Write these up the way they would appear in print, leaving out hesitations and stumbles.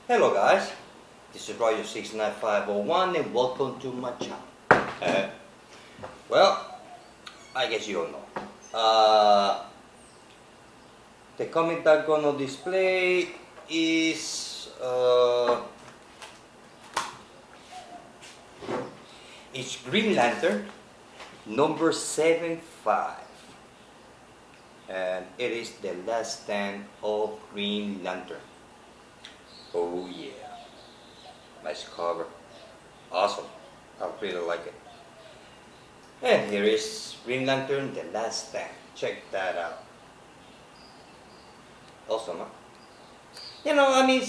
Hello guys, this is Roger69501 and welcome to my channel. Well, I guess you all know. The comic that I'm gonna display is it's Green Lantern number 75, and it is the last stand of Green Lantern. Oh yeah, nice cover, awesome, I really like it. And here is Green Lantern, the last stand. Check that out. Awesome, huh? You know, I mean,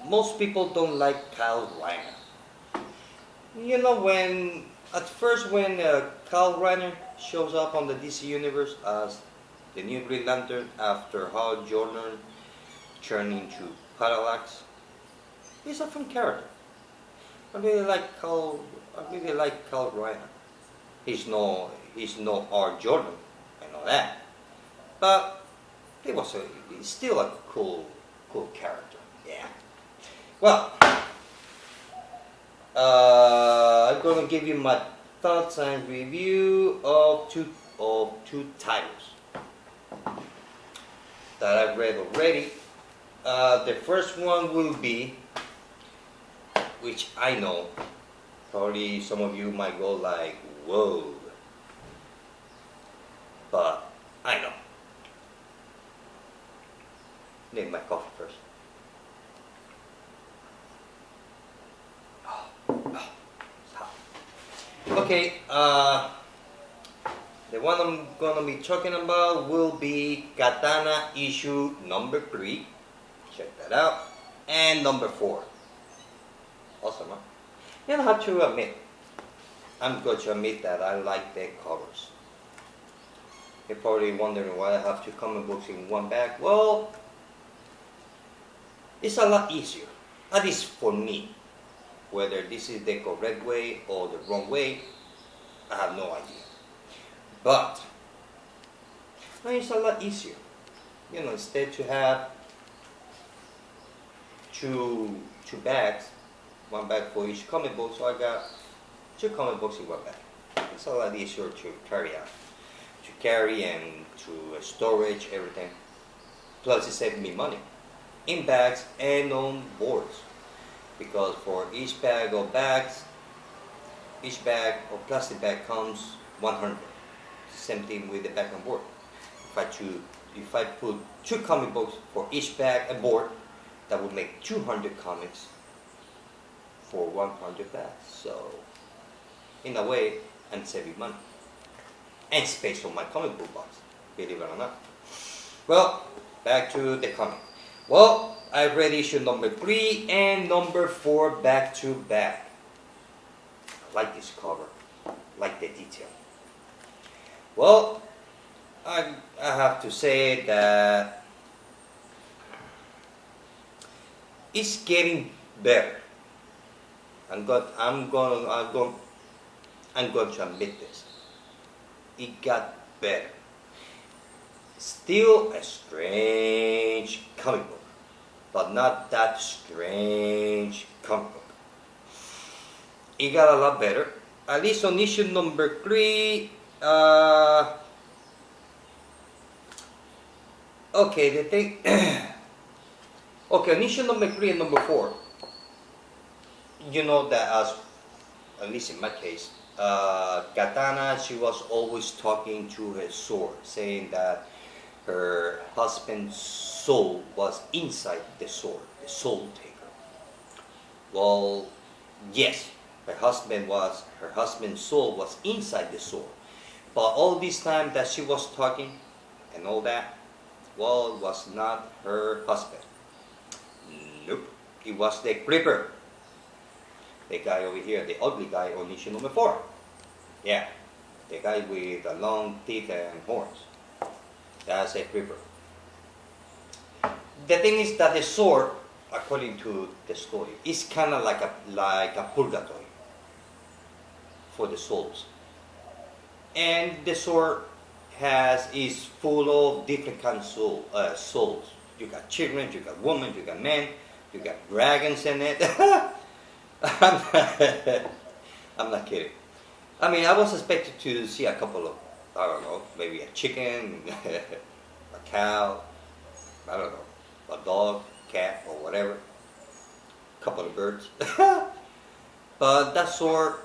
most people don't like Kyle Rayner. You know, at first when Kyle Rayner shows up on the DC Universe as the new Green Lantern after Hal Jordan turned into Parallax, he's a fun character. I really like Kyle Rayner. He's no R. Jordan, I know that, but he's still a cool character. Yeah. Well, I'm gonna give you my thoughts and review of two titles that I've read already. The first one will be, which I know probably some of you might go like, whoa, but I know. Need my coffee first. It's hot. Okay, the one I'm gonna be talking about will be Katana issue number 3. Check that out. And number 4. Awesome, huh? You know, I'm going to admit that I like their covers. You're probably wondering why I have 2 comic books in one bag. Well, it's a lot easier, at least for me. Whether this is the correct way or the wrong way, I have no idea. But it's a lot easier. You know, instead to have two bags, one bag for each comic book, so I got 2 comic books in one bag. It's a lot easier to carry and to storage everything. Plus it saved me money in bags and on boards, because for each bag of plastic bag comes 100. Same thing with the bag and board. If I put 2 comic books for each bag and board, that would make 200 comics for 100 bags. So in a way, I'm saving money and space on my comic book box, believe it or not. Well, back to the comic. Well, I've read issue number 3 and number 4 back to back. I like this cover, I like the detail. Well, I have to say that it's getting better. I'm going to admit this. It got better. Still a strange comic book, but not that strange comic book. It got a lot better. At least on issue number 3. Okay, the thing. Okay, on issue number 3 and number 4. You know that at least in my case, Katana, she was always talking to her sword, saying that her husband's soul was inside the sword, the soul taker. Well, yes, her husband's soul was inside the sword, but all this time that she was talking and all that, well, it was not her husband. Nope, it was the Creeper. The guy over here, the ugly guy on issue number 4. Yeah, the guy with the long teeth and horns. That's a Creeper. The thing is that the sword, according to the story, is kind of like a purgatory for the souls. And the sword is full of different kinds of souls. You got children, you got women, you got men, You got dragons in it. I'm not, I'm not kidding. I mean, I was expected to see a couple of, I don't know, maybe a chicken, a cow, I don't know, a dog, cat, or whatever, a couple of birds. But that sword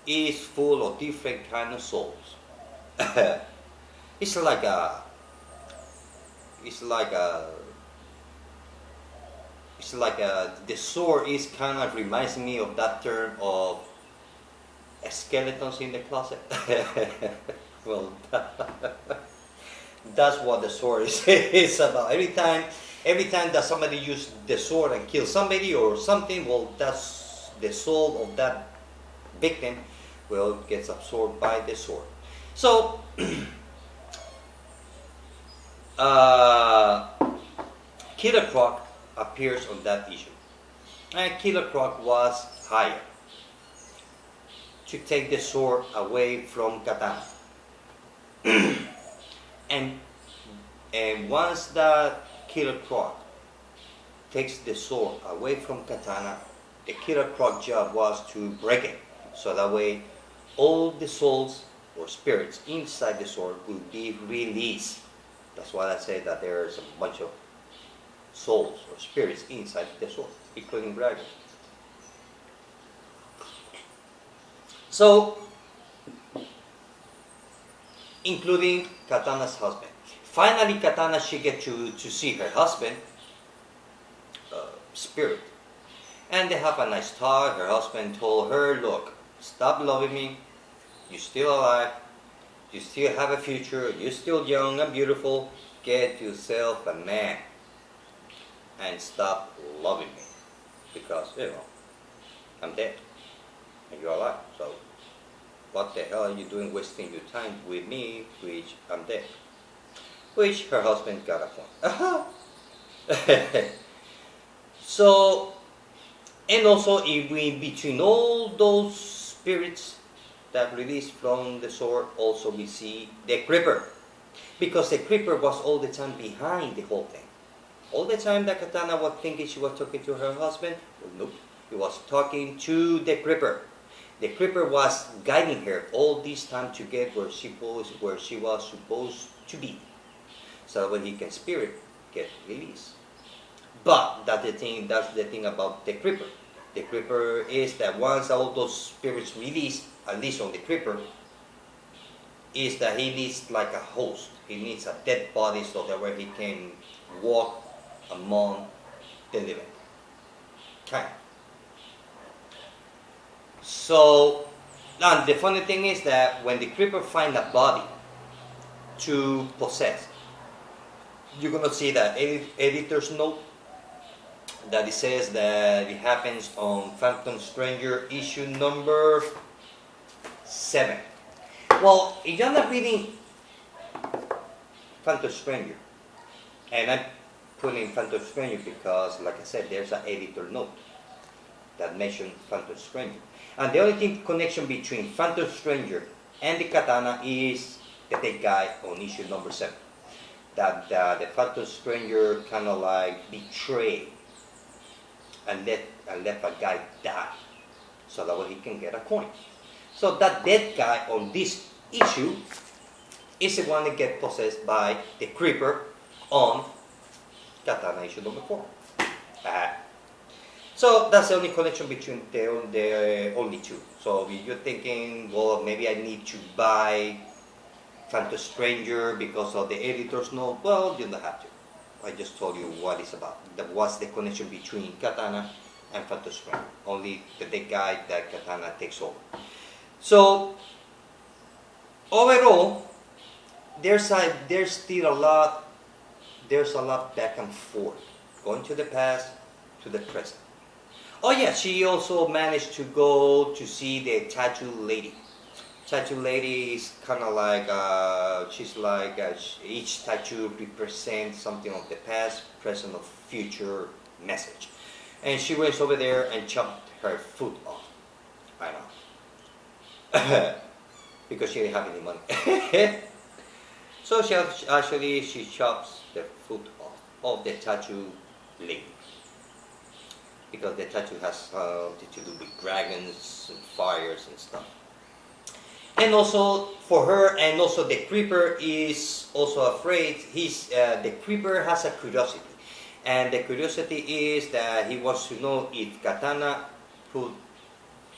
is full of different kind of souls. It's like a, it's like a, it's like a, the sword is kind of reminds me of that term of skeletons in the closet. Well, that's what the sword is about. Every time that somebody uses the sword and kills somebody or something, well, that's the soul of that victim, well, gets absorbed by the sword. So, Killer Croc appears on that issue, and Killer Croc was hired to take the sword away from Katana. and once the Killer Croc takes the sword away from Katana, the Killer Croc job was to break it, so that way all the souls or spirits inside the sword will be released. That's why I say that there's a bunch of souls or spirits inside the sword, including dragons. So, including Katana's husband. Finally, Katana, she gets to see her husband, spirit. And they have a nice talk. Her husband told her, look, stop loving me. You're still alive. You still have a future. You're still young and beautiful. Get yourself a man. And stop loving me. Because, you know, I'm dead. And you're alive. So, what the hell are you doing wasting your time with me, which I'm dead? Which her husband got a point. So, and also in between all those spirits that released from the sword, also we see the creeper. Because the creeper was all the time behind the whole thing. All the time that Katana was thinking she was talking to her husband, well, nope, he was talking to the creeper. The creeper was guiding her all this time to get where she was supposed to be, so that when he can spirit get released. But that's the thing about the creeper. The creeper is that once all those spirits release, at least on the creeper, is that he needs like a host. He needs a dead body so that way he can walk among the living. Kind. So, and the funny thing is that when the creeper finds a body to possess, you're gonna see that editor's note that it says that it happens on Phantom Stranger issue number 7. Well, if you're not reading Phantom Stranger, and I'm putting Phantom Stranger because, like I said, there's an editor note that mentions Phantom Stranger. And the only connection between Phantom Stranger and the Katana is the dead guy on issue number 7. That the Phantom Stranger kind of like betrayed and let a guy die, so that way he can get a coin. So that dead guy on this issue is the one that gets possessed by the creeper on Katana issue number 4. So that's the only connection between the only two. So if you're thinking, well, maybe I need to buy Phantom Stranger because of the editor's note, well, you don't have to. I just told you what it's about. What's the connection between Katana and Phantom Stranger. Only the dead guy that Katana takes over. So overall, there's still a lot back and forth, going to the past, to the present. Oh yeah, she also managed to go to see the tattoo lady. Tattoo lady is kind of like, she's like, each tattoo represents something of the past, present, or future message. And she went over there and chopped her foot off. I know. Because she didn't have any money. So she chops the foot off of the tattoo lady. because the tattoo has something to do with dragons and fires and stuff. And also for her, and also the creeper is also afraid. The creeper has a curiosity, and the curiosity is that he wants to know if Katana put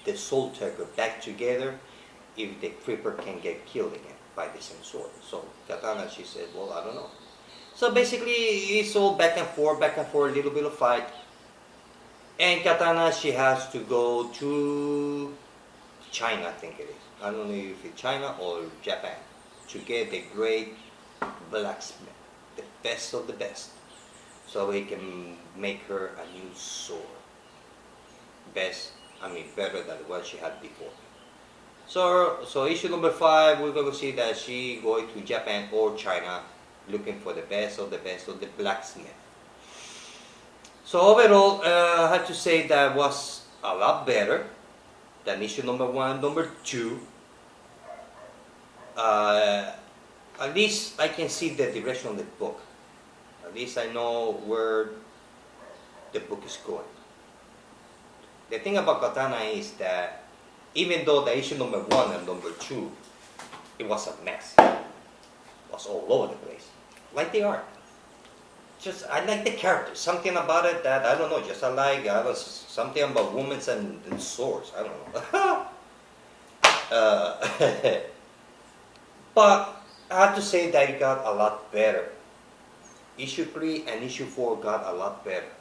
the soul taker back together, if the creeper can get killed again by the same sword. So Katana, she said, well, I don't know. So basically, it's all back and forth, a little bit of fight. And Katana, she has to go to China, I think it is. I don't know if it's China or Japan, to get the great blacksmith, the best of the best, so he can make her a new sword. Better than what she had before. So issue number 5, we're going to see that she going to Japan or China, looking for the best of the blacksmith. So overall, I have to say that was a lot better than issue number 1, number 2. At least I can see the direction of the book. At least I know where the book is going. The thing about Katana is that even though the issue number 1 and number 2, it was a mess. It was all over the place. Like the art. I like the characters. Something about it that, I don't know, something about women and swords. I don't know. But I have to say that it got a lot better. Issue 3 and issue 4 got a lot better.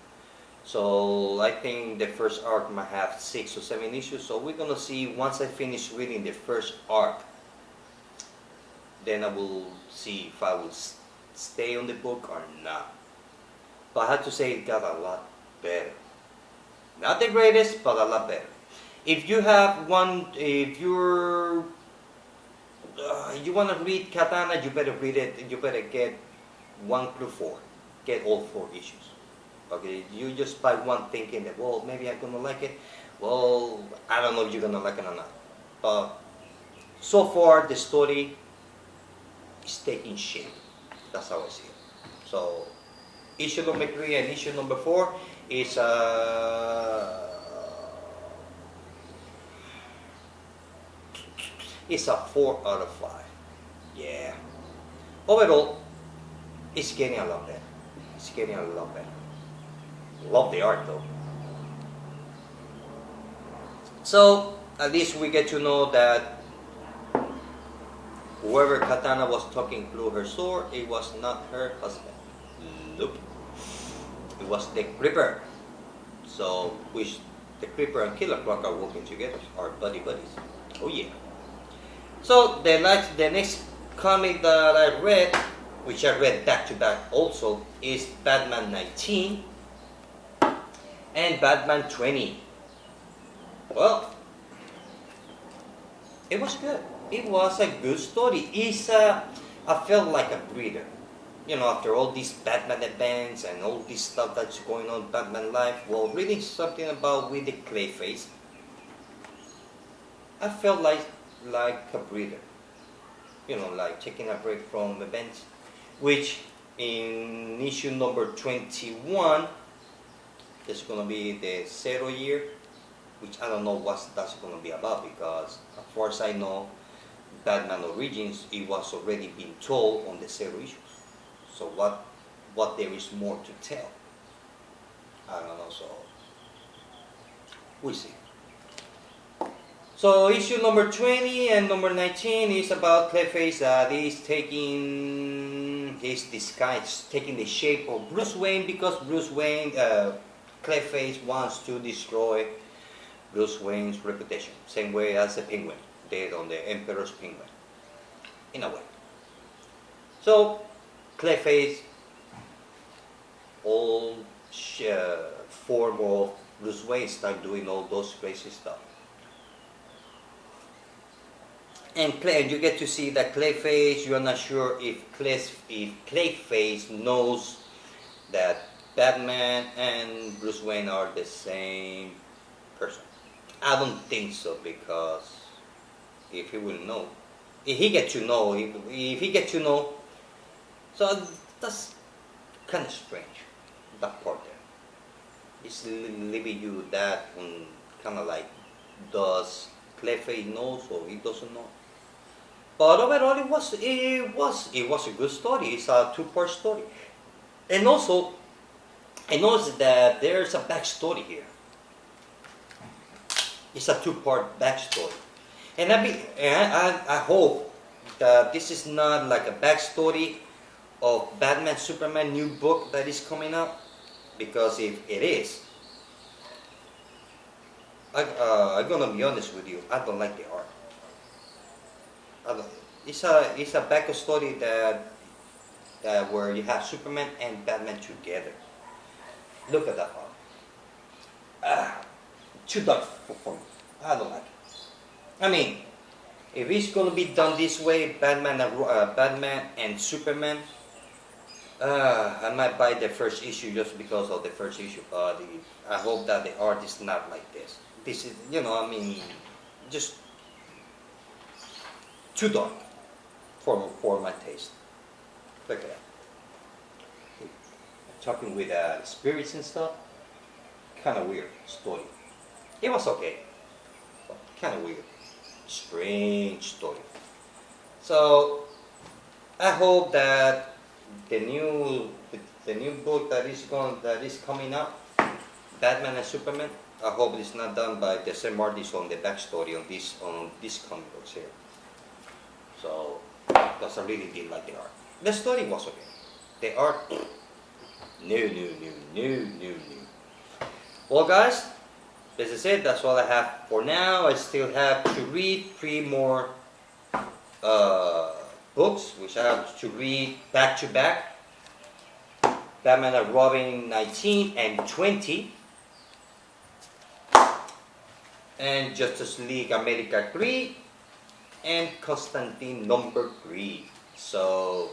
So I think the first arc might have 6 or 7 issues. So we're gonna see once I finish reading the first arc. Then I will see if I will stay on the book or not. But I have to say it got a lot better. Not the greatest, but a lot better. If you have you want to read Katana, you better read it. You better get 1 through 4. Get all 4 issues. Okay, you just buy one thinking that, well, maybe I'm gonna like it. Well, I don't know if you're gonna like it or not. But so far, the story is taking shape. That's how I see it. So issue number 3 and issue number 4 is it's a 4 out of 5. Yeah. Overall, it's getting a lot better. It's getting a lot better. Love the art though. So at least we get to know that whoever Katana was talking through her sword, it was not her husband. Nope. It was the Creeper. So which the Creeper and Killer Croc are working together, are buddies. Oh yeah. So the next comic that I read, which I read back to back also, is Batman 19 and Batman 20. Well, it was good. It was a good story. I felt like a breather. You know, after all these Batman events and all this stuff that's going on in Batman life, well, reading something about with the Clayface, I felt like a breather. You know, like taking a break from events, which in issue number 21, there's going to be the 0 year, which I don't know what that's going to be about, because as far as I know, Batman Origins, it was already been told on the 0 issues. So what there is more to tell, I don't know, so we'll see. So issue number 20 and number 19 is about Clayface that is taking his disguise, taking the shape of Bruce Wayne, because Clayface wants to destroy Bruce Wayne's reputation, same way as the Penguin did on the Emperor's Penguin, in a way. So Clayface, old form of Bruce Wayne, start doing all those crazy stuff. And you get to see that Clayface, you're not sure if Clayface knows that Batman and Bruce Wayne are the same person. I don't think so, because if he will know, if he get to know, so that's kind of strange, that part there. It's leaving you that kind of like, does Clayface knows or he doesn't know. But overall, it was a good story. It's a two-part story, and also I noticed that there's a backstory here. It's a two-part backstory, and I hope that this is not like a backstory of Batman Superman new book that is coming up, because if it is, I'm gonna be honest with you. I don't like the art. I don't, it's a backstory that where you have Superman and Batman together. Look at that art. Too dark for me. I don't like it. I mean, if it's gonna be done this way, Batman and Superman, I might buy the first issue just because of the first issue. I hope that the art is not like this. This is, I mean, just too dark for my taste. Look at that. Talking with spirits and stuff, kind of weird story. It was okay, but kind of weird, strange story. So I hope that the new book that is coming out, Batman and Superman, I hope it's not done by the same artist on the backstory on this comic books here. So, because I really did like the art. The story was okay. The art, no. Well, guys, this is it. That's all I have for now. I still have to read 3 more books, which I have to read back to back. Batman and Robin 19 and 20. And Justice League America 3. And Constantine number 3. So,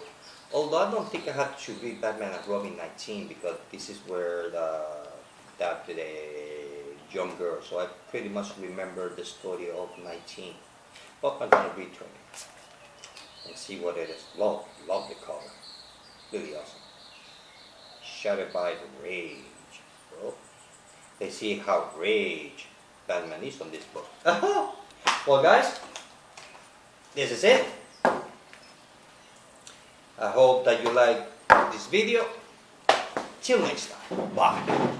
although I don't think I have to read Batman and Robin 19, because this is where the young girl, so I pretty much remember the story of 19. But I'm gonna read 20 and see what it is. Love the cover, really awesome. Shattered by the rage, bro. They see how rage Batman is on this book. Well, guys, this is it. I hope that you like this video. Till next time. Bye.